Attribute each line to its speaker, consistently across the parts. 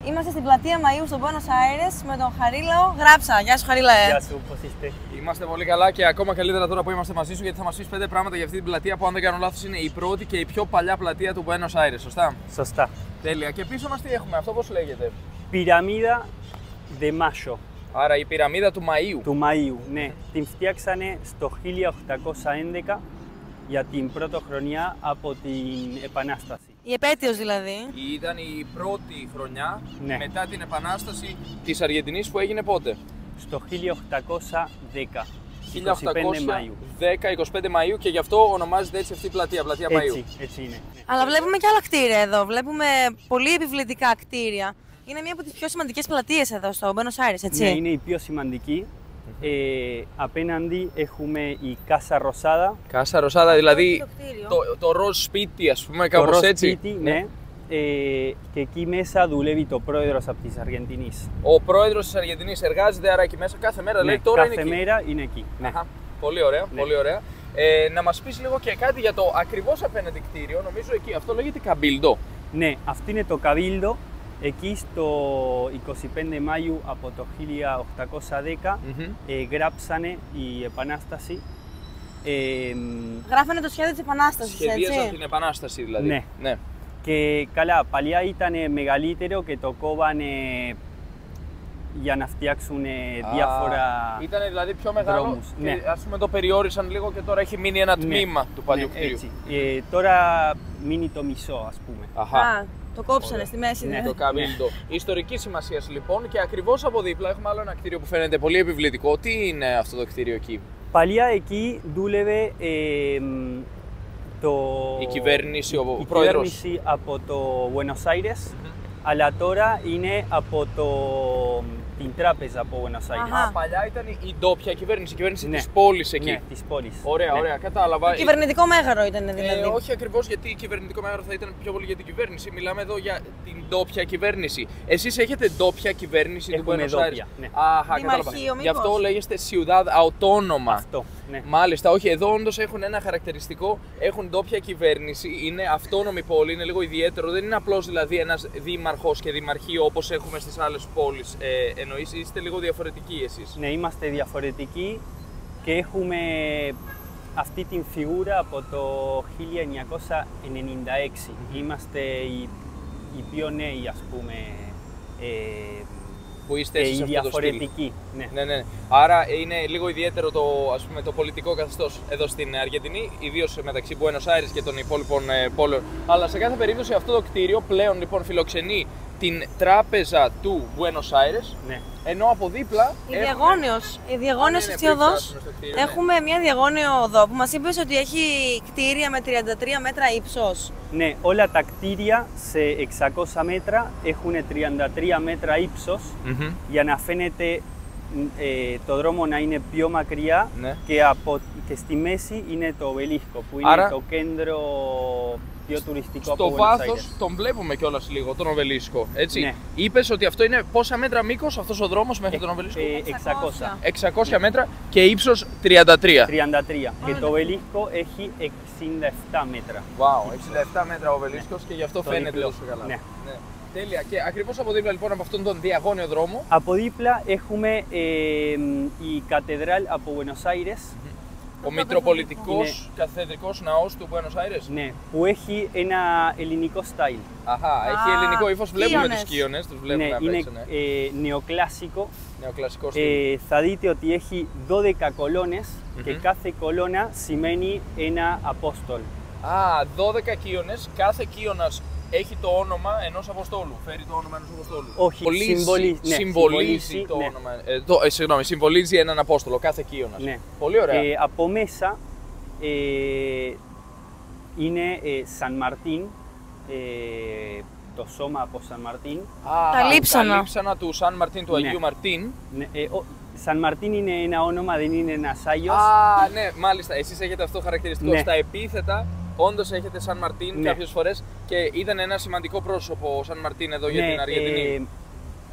Speaker 1: Είμαστε στην πλατεία Μαΐου στο Buenos Aires με τον Χαρίλαο Γράψα. Γεια σου, Χαρίλα.
Speaker 2: Γεια σου, πώς είστε?
Speaker 3: Είμαστε πολύ καλά και ακόμα καλύτερα τώρα που είμαστε μαζί σου, γιατί θα μας πεις 5 πράγματα για αυτή την πλατεία που, αν δεν κάνω λάθος, είναι η πρώτη και η πιο παλιά πλατεία του Buenos Aires, σωστά?
Speaker 2: Σωστά.
Speaker 3: Τέλεια. Και πίσω μας τι έχουμε, αυτό πώς λέγεται?
Speaker 2: Πυραμίδα de Mayo.
Speaker 3: Άρα η πυραμίδα του Μαΐου.
Speaker 2: Του Μαΐου, ναι. Την φτιάξανε στο 1811 για την πρωτοχρονιά από την Επανάσταση.
Speaker 1: Η επέτειος δηλαδή.
Speaker 3: Ήταν η πρώτη χρονιά
Speaker 2: μετά
Speaker 3: την Επανάσταση της Αργεντινής που έγινε πότε?
Speaker 2: Στο 1810.
Speaker 3: 1810, 25 Μαΐου, και γι' αυτό ονομάζεται έτσι αυτή η πλατεία, πλατεία Μαΐου.
Speaker 2: Έτσι είναι.
Speaker 1: Αλλά βλέπουμε και άλλα κτίρια εδώ. Βλέπουμε πολύ επιβλητικά κτίρια. Είναι μία από τις πιο σημαντικές πλατείες εδώ στο Buenos Aires, έτσι.
Speaker 2: Ναι, είναι η πιο σημαντική. Απέναντι έχουμε η Casa Rosada.
Speaker 3: Casa Rosada, δηλαδή το ροζ σπίτι, ας πούμε, κάπως έτσι.
Speaker 2: Σπίτι, ναι. Και εκεί μέσα δουλεύει το πρόεδρος από της Αργεντινής.
Speaker 3: Ο πρόεδρος της Αργεντινής εργάζεται άρα εκεί μέσα κάθε μέρα,
Speaker 2: ναι,
Speaker 3: λέει, τώρα
Speaker 2: κάθε
Speaker 3: είναι εκεί.
Speaker 2: μέρα είναι εκεί. Ναι.
Speaker 3: Αχα, πολύ ωραία,
Speaker 2: ναι.
Speaker 3: πολύ ωραία. Να μας πεις λίγο και κάτι για το ακριβώς απέναντι κτίριο, νομίζω εκεί, αυτό λέγεται Cabildo.
Speaker 2: Ναι, αυτό είναι το Cabildo. Εκεί στο 25 Μαΐου από το 1810 γράψανε η Επανάσταση.
Speaker 1: Γράφανε το σχέδιο της Επανάστασης,
Speaker 3: Σχεδίασαν
Speaker 1: έτσι.
Speaker 3: την Επανάσταση δηλαδή.
Speaker 2: Ναι. Και καλά, παλιά ήταν μεγαλύτερο και το κόβανε για να φτιάξουν διάφορα
Speaker 3: Ήταν δηλαδή πιο μεγάλο
Speaker 2: δρόμους.
Speaker 3: Και
Speaker 2: Ναι.
Speaker 3: ας πούμε το περιόρισαν λίγο και τώρα έχει μείνει ένα τμήμα του παλιού κτίριου.
Speaker 2: Τώρα μείνει το μισό, ας πούμε.
Speaker 3: Αχα.
Speaker 1: Το κόψανε στη μέση.
Speaker 2: Ναι.
Speaker 3: Το Cabildo. Ιστορική σημασία λοιπόν, και ακριβώς από δίπλα έχουμε άλλο ένα κτίριο που φαίνεται πολύ επιβλητικό. Τι είναι αυτό το κτίριο εκεί?
Speaker 2: Παλιά εκεί δούλευε
Speaker 3: η κυβέρνηση, ο
Speaker 2: η
Speaker 3: πρόεδρος.
Speaker 2: κυβέρνηση από το Buenos Aires, αλλά τώρα είναι από την τράπεζα από Buenos Aires.
Speaker 3: Παλιά ήταν η ντόπια κυβέρνηση, η κυβέρνηση
Speaker 2: Ναι.
Speaker 3: της πόλης εκεί.
Speaker 2: Ναι, της πόλης.
Speaker 3: Ωραία,
Speaker 2: Ναι.
Speaker 3: ωραία, κατάλαβα.
Speaker 1: Το κυβερνητικό μέγαρο ήταν δηλαδή.
Speaker 3: Όχι ακριβώς, γιατί κυβερνητικό μέγαρο θα ήταν πιο πολύ για την κυβέρνηση. Μιλάμε εδώ για την ντόπια κυβέρνηση. Εσείς έχετε ντόπια κυβέρνηση του Buenos Aires?
Speaker 2: Ναι.
Speaker 3: Αχα, κατάλαβα. Γι' αυτό λέγεστε Ciudad Autónoma.
Speaker 2: Αυτό, ναι.
Speaker 3: Μάλιστα, όχι, εδώ όντως έχουν ένα χαρακτηριστικό, έχουν ντόπια κυβέρνηση, είναι αυτόνομη πόλη, είναι λίγο ιδιαίτερο, δεν είναι απλώς δηλαδή ένας δήμαρχος και δημαρχείο όπως έχουμε στις άλλες πόλεις. Εννοείς, είστε λίγο διαφορετικοί εσείς?
Speaker 2: Ναι, είμαστε διαφορετικοί και έχουμε αυτή την φιγούρα από το 1996. Είμαστε οι πιο νέοι, ας πούμε,
Speaker 3: που είστε εσείς
Speaker 2: οι
Speaker 3: αυτό το στυλ.
Speaker 2: διαφορετικοί.
Speaker 3: Ναι. Άρα είναι λίγο ιδιαίτερο το πολιτικό καθεστώς εδώ στην Αργεντινή, ιδίως μεταξύ Buenos Aires και των υπόλοιπων πόλεων. Αλλά σε κάθε περίπτωση αυτό το κτίριο πλέον λοιπόν φιλοξενεί την τράπεζα του Buenos Aires,
Speaker 2: Ναι.
Speaker 3: ενώ από δίπλα
Speaker 1: Η διαγώνιος αυτή οδός. Έχουμε μια διαγώνιο οδό που μας είπε ότι έχει κτίρια με 33 μέτρα ύψος.
Speaker 2: Ναι, όλα τα κτίρια σε 600 μέτρα έχουν 33 μέτρα ύψος για να φαίνεται το δρόμο να είναι πιο μακριά,
Speaker 3: Ναι.
Speaker 2: και στη μέση είναι το Obelisco που είναι το κέντρο πιο τουριστικό
Speaker 3: στο
Speaker 2: από Buenos
Speaker 3: βάθος
Speaker 2: Aires.
Speaker 3: τον βλέπουμε κιόλας λίγο, τον Obelisco, έτσι.
Speaker 2: Ναι.
Speaker 3: Είπες ότι αυτό είναι πόσα μέτρα μήκος αυτός ο δρόμος μέχρι τον Obelisco?
Speaker 2: 600.
Speaker 3: 600 μέτρα και ύψος 33.
Speaker 2: 33. Και το Obelisco έχει 67 μέτρα.
Speaker 3: Wow, 67 μέτρα ο Obeliscos και γι' αυτό
Speaker 2: Το
Speaker 3: φαίνεται
Speaker 2: διπλό.
Speaker 3: τόσο καλά.
Speaker 2: Ναι.
Speaker 3: Τέλεια. Και ακριβώς από δίπλα λοιπόν από αυτόν τον διαγώνιο δρόμο.
Speaker 2: Από δίπλα έχουμε η Κατεδράλ από Buenos Aires.
Speaker 3: Ο Μητροπολιτικός Καθεδρικός Ναός του Buenos Aires.
Speaker 2: Ναι, που έχει ένα ελληνικό style.
Speaker 3: Αχα, έχει ελληνικό ύφος. Βλέπουμε τους κύονες, τους βλέπουμε απ'
Speaker 2: είναι
Speaker 3: έξω, ναι.
Speaker 2: νεοκλάσικο.
Speaker 3: Νεοκλασικό στυλ.
Speaker 2: Θα δείτε ότι έχει 12 κολόνες και κάθε κολόνα σημαίνει ένα Απόστολ.
Speaker 3: 12 κύονες, κάθε κύονας έχει το όνομα ενός Αποστόλου. Φέρει το όνομα ενός Αποστόλου.
Speaker 2: Όχι,
Speaker 3: συμβολίζει το όνομα. Συμβολίζει έναν Απόστολο, κάθε κύονας.
Speaker 2: Ναι.
Speaker 3: Πολύ ωραία.
Speaker 2: Από μέσα είναι Σαν Μαρτίν, το σώμα από Σαν Μαρτίν.
Speaker 1: Τα λείψανα.
Speaker 3: Τα λείψανα του Σαν Μαρτίν, του Αγίου Μαρτίν.
Speaker 2: Ναι, Σαν Μαρτίν είναι ένα όνομα, δεν είναι ένας Άγιος.
Speaker 3: Ναι, μάλιστα. Εσείς έχετε αυτό χαρακτηριστικό.
Speaker 2: Ναι.
Speaker 3: Στα επίθετα, όντως έχετε Σαν Μαρτίν κάποιες φορές, και ήταν ένα σημαντικό πρόσωπο ο Σαν Μαρτίν εδώ για την Αργεντινή.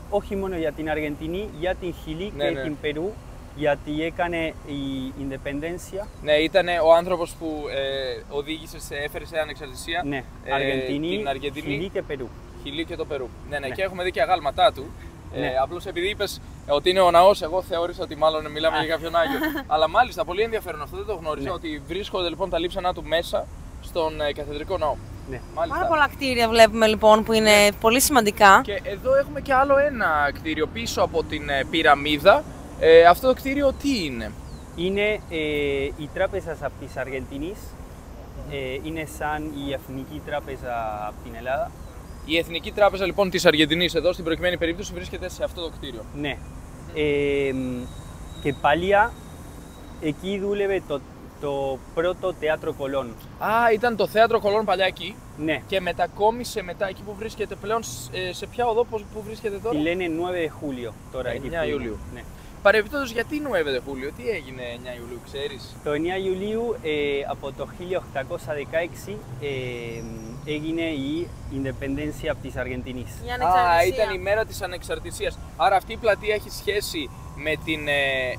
Speaker 2: Όχι μόνο για την Αργεντινή, για την Χιλή και την Περού, γιατί έκανε η Ινδεπεντένσια.
Speaker 3: Ναι, ήταν ο άνθρωπος που έφερε σε ανεξαρτησία
Speaker 2: ναι,
Speaker 3: την Αργεντινή,
Speaker 2: Χιλή και Περού.
Speaker 3: Χιλή και το Περού. Ναι,
Speaker 2: Ναι.
Speaker 3: και έχουμε δει και αγάλματά του.
Speaker 2: Ναι.
Speaker 3: Απλώς επειδή είπες ότι είναι ο ναός, εγώ θεώρησα ότι μάλλον μιλάμε για κάποιον Άγιο. Αλλά μάλιστα, πολύ ενδιαφέρον αυτό, δεν το γνώριζα.
Speaker 2: Ναι.
Speaker 3: Ότι βρίσκονται λοιπόν τα λείψανά του μέσα στον καθεδρικό ναό.
Speaker 2: Ναι.
Speaker 3: Μάλιστα.
Speaker 1: Πάρα πολλά κτίρια βλέπουμε λοιπόν που είναι πολύ σημαντικά.
Speaker 3: Και εδώ έχουμε και άλλο ένα κτίριο πίσω από την πυραμίδα. Αυτό το κτίριο τι είναι?
Speaker 2: Είναι η τράπεζα της Αργεντινής. Είναι σαν η Εθνική Τράπεζα από την Ελλάδα.
Speaker 3: Η Εθνική Τράπεζα λοιπόν της Αργεντινής εδώ στην προκειμένη περίπτωση βρίσκεται σε αυτό το κτίριο.
Speaker 2: Ναι. Και παλιά εκεί δούλευε το πρώτο θέατρο Κολόν.
Speaker 3: Α, ήταν το θέατρο Κολόν παλιά εκεί.
Speaker 2: Ναι.
Speaker 3: Και μετακόμισε μετά εκεί που βρίσκεται πλέον. Σε ποια οδό που βρίσκεται τώρα?
Speaker 2: Τη λένε 9 de Julio τώρα.
Speaker 3: 9
Speaker 2: εκεί που είναι.
Speaker 3: Ιουλίου.
Speaker 2: Ναι.
Speaker 3: Παρεμπιπτόντως, γιατί 9 Χούλιο, τι έγινε 9 Ιουλίου, ξέρεις?
Speaker 2: Το 9 Ιουλίου από το 1816 έγινε η Independència από της Αργεντινής.
Speaker 1: Η ανεξαρτησία.
Speaker 3: Ήταν η μέρα της ανεξαρτησίας. Άρα αυτή η πλατεία έχει σχέση με την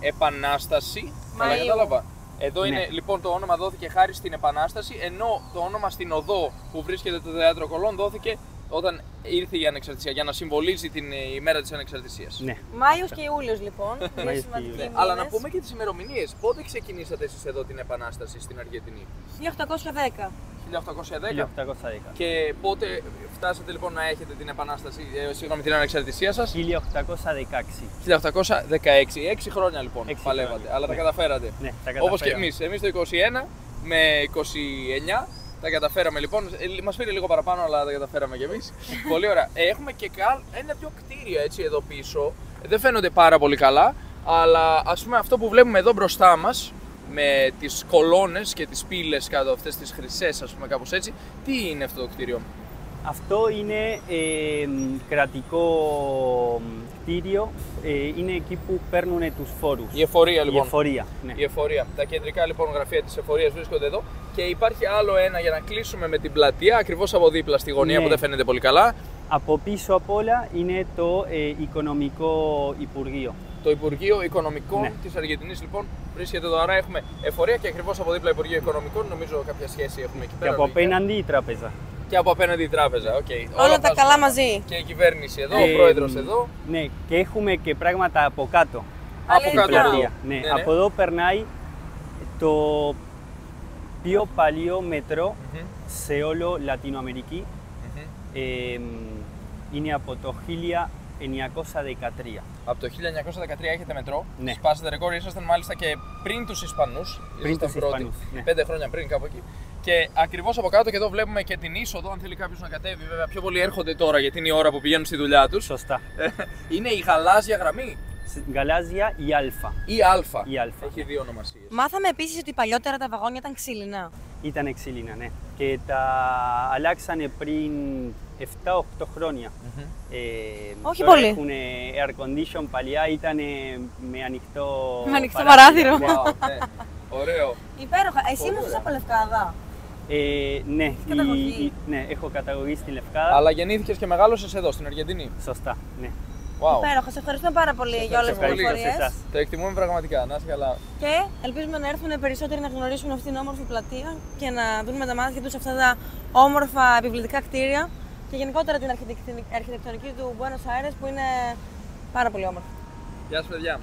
Speaker 3: Επανάσταση. Καλά
Speaker 1: Μαΐου.
Speaker 3: κατάλαβα. Εδώ
Speaker 2: Ναι.
Speaker 3: είναι λοιπόν το όνομα δόθηκε χάρη στην Επανάσταση, ενώ το όνομα στην οδό που βρίσκεται το θέατρο Κολόν δόθηκε όταν ήρθε η ανεξαρτησία, για να συμβολίζει την ημέρα της ανεξαρτησίας.
Speaker 2: Ναι.
Speaker 1: Μάιος και Ιούλιος λοιπόν. Δύο
Speaker 2: Μάιος και
Speaker 1: σημαντικοί
Speaker 2: Ιούλιος.
Speaker 1: μήνες.
Speaker 3: Αλλά να πούμε και τις ημερομηνίες. Πότε ξεκινήσατε εσείς εδώ την Επανάσταση στην Αργεντινή?
Speaker 1: 1810.
Speaker 3: 1810.
Speaker 2: 1810.
Speaker 3: Και πότε φτάσατε λοιπόν να έχετε την Επανάσταση, συγγνώμη, την ανεξαρτησία σας?
Speaker 2: 1816.
Speaker 3: 1816. 6 χρόνια λοιπόν
Speaker 2: 6
Speaker 3: παλεύατε,
Speaker 2: χρόνια.
Speaker 3: αλλά τα
Speaker 2: Ναι.
Speaker 3: καταφέρατε.
Speaker 2: Ναι, τα
Speaker 3: Όπως και
Speaker 2: καταφέραμε.
Speaker 3: εμείς. Εμείς το 21 με 29 τα καταφέραμε λοιπόν. Μας πήρε λίγο παραπάνω, αλλά τα καταφέραμε κι εμείς. Πολύ ωραία. Έχουμε και ένα-δυο κτίρια έτσι εδώ πίσω. Δεν φαίνονται πάρα πολύ καλά, αλλά ας πούμε αυτό που βλέπουμε εδώ μπροστά μας, με τις κολόνες και τις πύλες κάτω, αυτές τις χρυσές, ας πούμε, κάπως έτσι. Τι είναι αυτό το κτίριο?
Speaker 2: Αυτό είναι κρατικό κτίριο. Είναι εκεί που παίρνουν τους φόρους.
Speaker 3: Η εφορία
Speaker 2: Η
Speaker 3: λοιπόν.
Speaker 2: εφορία. Ναι.
Speaker 3: Η εφορία. Τα κεντρικά λοιπόν γραφεία της εφορίας βρίσκονται εδώ. Και υπάρχει άλλο ένα για να κλείσουμε με την πλατεία, ακριβώς από δίπλα στη γωνία,
Speaker 2: Ναι.
Speaker 3: που δεν φαίνεται πολύ καλά.
Speaker 2: Από πίσω απ' όλα είναι το Οικονομικό Υπουργείο.
Speaker 3: Το Υπουργείο Οικονομικών
Speaker 2: Ναι.
Speaker 3: της Αργεντινής λοιπόν βρίσκεται εδώ. Άρα έχουμε εφορία και ακριβώς από δίπλα Υπουργείο Οικονομικών. Νομίζω κάποια σχέση έχουμε εκεί
Speaker 2: Και
Speaker 3: πέρα.
Speaker 2: από
Speaker 3: λογικά.
Speaker 2: απέναντι η τράπεζα.
Speaker 3: Και από απέναντι η τράπεζα. Okay.
Speaker 1: Όλα τα καλά μαζί.
Speaker 3: Και η κυβέρνηση εδώ, ο πρόεδρος εδώ.
Speaker 2: Ναι, και έχουμε και πράγματα από κάτω.
Speaker 3: Από
Speaker 1: Αλήθεια.
Speaker 3: κάτω.
Speaker 2: Πλατεία.
Speaker 3: Ναι,
Speaker 2: Ναι,
Speaker 3: ναι.
Speaker 2: από εδώ περνάει το πιο παλιό μετρό
Speaker 3: Μμμ.
Speaker 2: σε όλο Λατινοαμερική. Είναι από το 1913.
Speaker 3: Από το 1913 έχετε μετρό.
Speaker 2: Ναι.
Speaker 3: Σπάσατε ρεκόρ, ήσασταν μάλιστα και πριν τους Ισπανούς.
Speaker 2: Πριν
Speaker 3: Ήσασταν
Speaker 2: τους
Speaker 3: πρώτοι.
Speaker 2: Ισπανούς, ναι.
Speaker 3: 5 χρόνια πριν, κάπου εκεί. Και ακριβώς από κάτω και εδώ βλέπουμε και την είσοδο. Αν θέλει κάποιος να κατέβει, βέβαια πιο πολλοί έρχονται τώρα γιατί είναι η ώρα που πηγαίνουν στη δουλειά τους.
Speaker 2: Σωστά.
Speaker 3: Είναι η γαλάζια γραμμή.
Speaker 2: Γαλάζια ή Αλφα.
Speaker 3: Ή Α.
Speaker 2: Η Αλφα.
Speaker 3: Έχει δύο ονομασίες.
Speaker 1: Μάθαμε επίσης ότι παλιότερα τα βαγόνια ήταν ξύλινα.
Speaker 2: Ήταν ξύλινα, ναι. Και τα αλλάξανε πριν 7-8 χρόνια.
Speaker 1: Όχι
Speaker 2: τώρα
Speaker 1: πολύ.
Speaker 2: Έχουν air condition, παλιά ήταν με ανοιχτό
Speaker 1: Με ανοιχτό παράθυρο.
Speaker 2: Ναι.
Speaker 3: Wow, ναι. Ωραίο.
Speaker 1: Υπέροχα. Εσύ
Speaker 3: Πολύ
Speaker 1: ήμουν
Speaker 3: ωραία.
Speaker 1: από Λευκάδα.
Speaker 2: Ναι,
Speaker 1: καταγωγή.
Speaker 2: ναι, έχω καταγωγή στη Λευκάδα.
Speaker 3: Αλλά γεννήθηκες και μεγάλωσες εδώ, στην Αργεντινή.
Speaker 2: Σωστά, ναι.
Speaker 3: Wow.
Speaker 1: Υπέροχα. Σε ευχαριστούμε πάρα πολύ για όλες τις
Speaker 3: ευχαριστώ
Speaker 2: σε
Speaker 1: πληροφορίες.
Speaker 2: εσάς.
Speaker 3: Το εκτιμούμε πραγματικά. Να είσαι καλά.
Speaker 1: Και ελπίζουμε να έρθουν περισσότεροι να γνωρίσουν αυτήν την όμορφη πλατεία και να δουν με τα μάτια τους αυτά τα όμορφα επιβλητικά κτίρια και γενικότερα την αρχιτεκτονική του Buenos Aires που είναι πάρα πολύ όμορφη.
Speaker 3: Γεια σας, παιδιά.